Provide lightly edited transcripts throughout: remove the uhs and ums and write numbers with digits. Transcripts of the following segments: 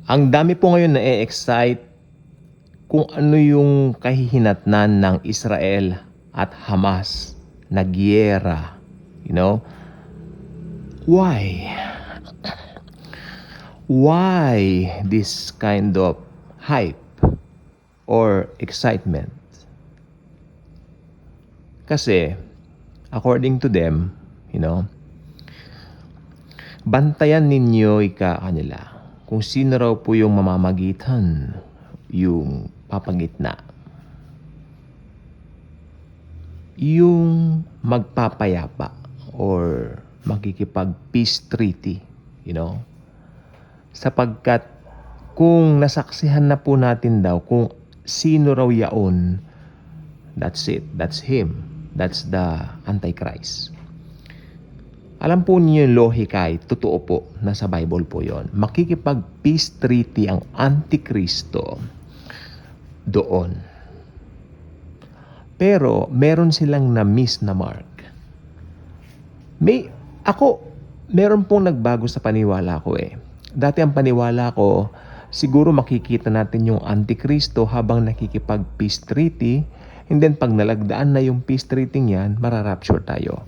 Ang dami po ngayon na-excite kung ano yung kahihinatnan ng Israel at Hamas na giyera. You know? Why? Why this kind of hype or excitement? Kasi, according to them, bantayan ninyo kanila kung sino raw po yung mamamagitan, yung papagitna, yung magpapayapa or makikipag-peace treaty, sapagkat kung nasaksihan na po natin daw kung sino raw yaon, that's it, that's him, that's the Antichrist. Alam po niyo yung lohikay, totoo po, nasa Bible po yon. Makikipag-peace treaty ang Antikristo doon. Pero meron silang na-miss na mark. Meron pong nagbago sa paniwala ko eh. Dati ang paniwala ko, siguro makikita natin yung Antikristo habang nakikipag-peace treaty, and then pag nalagdaan na yung peace treaty yan, mararapture tayo.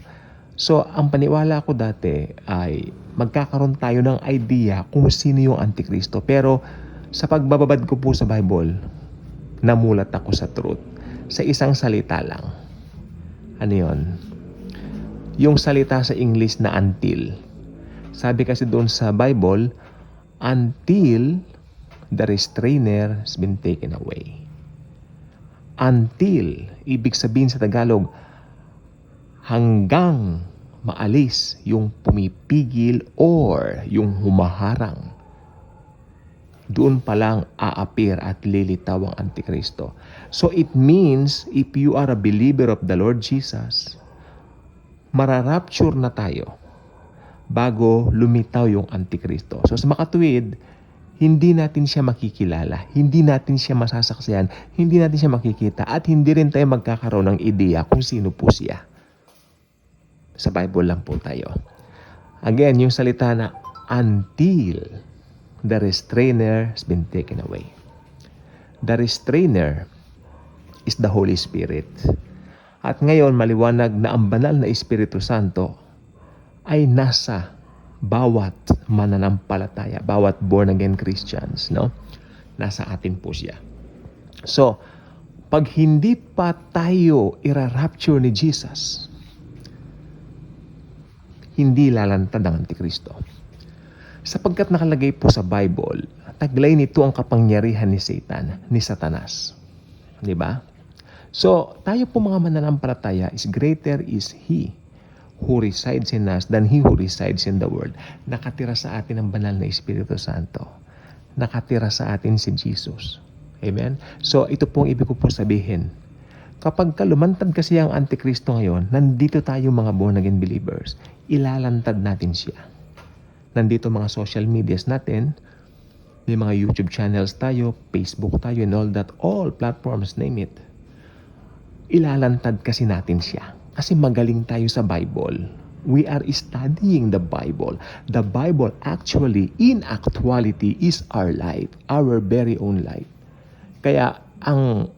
So, ang paniwala ko dati ay magkakaroon tayo ng idea kung sino yung Antikristo. Pero sa pagbababad ko po sa Bible, namulat ako sa truth. Sa isang salita lang. Ano yun? Yung salita sa English na until. Sabi kasi doon sa Bible, until the restrainer has been taken away. Until, ibig sabihin sa Tagalog, hanggang maalis yung pumipigil or yung humaharang. Doon pa lang aapir at lilitaw ang Antikristo. So it means if you are a believer of the Lord Jesus, mararapture na tayo bago lumitaw yung Antikristo. So sa makatuwid, hindi natin siya makikilala, hindi natin siya masasaksihan, hindi natin siya makikita, at hindi rin tayo magkakaroon ng ideya kung sino po siya. Sa Bible lang po tayo. Again, yung salita na until the restrainer has been taken away. The restrainer is the Holy Spirit. At ngayon, maliwanag na ang banal na Espiritu Santo ay nasa bawat mananampalataya, bawat born-again Christians, nasa atin po siya. So, pag hindi pa tayo irarapture ni Jesus, hindi lalantad ang Antikristo. Sapagkat nakalagay po sa Bible, taglay nito ang kapangyarihan ni Satan, ni Satanas. Di ba? So, tayo po mga mananampalataya is greater is He who resides in us than he who resides in the world. Nakatira sa atin ang banal na Espiritu Santo. Nakatira sa atin si Jesus. Amen? So, ito pong ibig ko po sabihin. Kapag lumantad kasi ang Antikristo ngayon, nandito tayo mga born-again believers, ilalantad natin siya. Nandito mga social medias natin, may mga YouTube channels tayo, Facebook tayo, and all platforms, name it. Ilalantad kasi natin siya. Kasi magaling tayo sa Bible. We are studying the Bible. The Bible actually, in actuality, is our life. Our very own life. Kaya, ang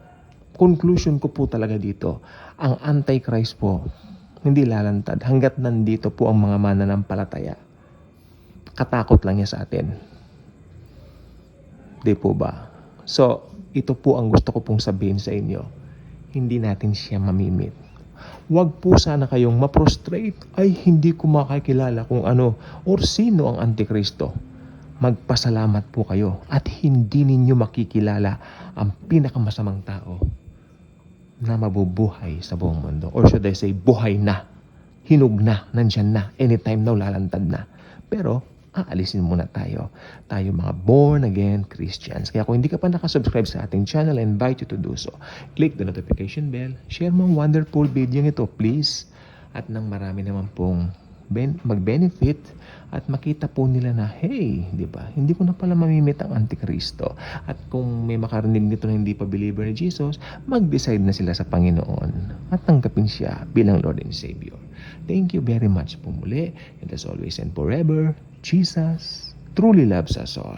conclusion ko po talaga dito, ang Antichrist po, hindi lalantad. Hanggat nandito po ang mga mananampalataya, katakot lang niya sa atin. Di po ba? So, ito po ang gusto ko pong sabihin sa inyo. Hindi natin siya mamimit. Huwag po sana kayong ma-prostrate, ay hindi ko makakilala kung ano or sino ang Antikristo. Magpasalamat po kayo at hindi ninyo makikilala ang pinakamasamang tao na mabubuhay sa buong mundo. Or should I say, buhay na, hinug na, nandyan na, anytime now lalantad na. Pero, aalisin muna tayo. Tayo mga born-again Christians. Kaya kung hindi ka pa nakasubscribe sa ating channel, I invite you to do so. Click the notification bell. Share mo ang wonderful video ito, please. At nang marami naman pong mag-benefit at makita po nila na, hey, di ba? Hindi ko na pala mamimit ang Antikristo. At kung may makarinig nito na hindi pa believer ni Jesus, mag-decide na sila sa Panginoon at tanggapin siya bilang Lord and Savior. Thank you very much po muli. And as always and forever, Jesus truly loves us all.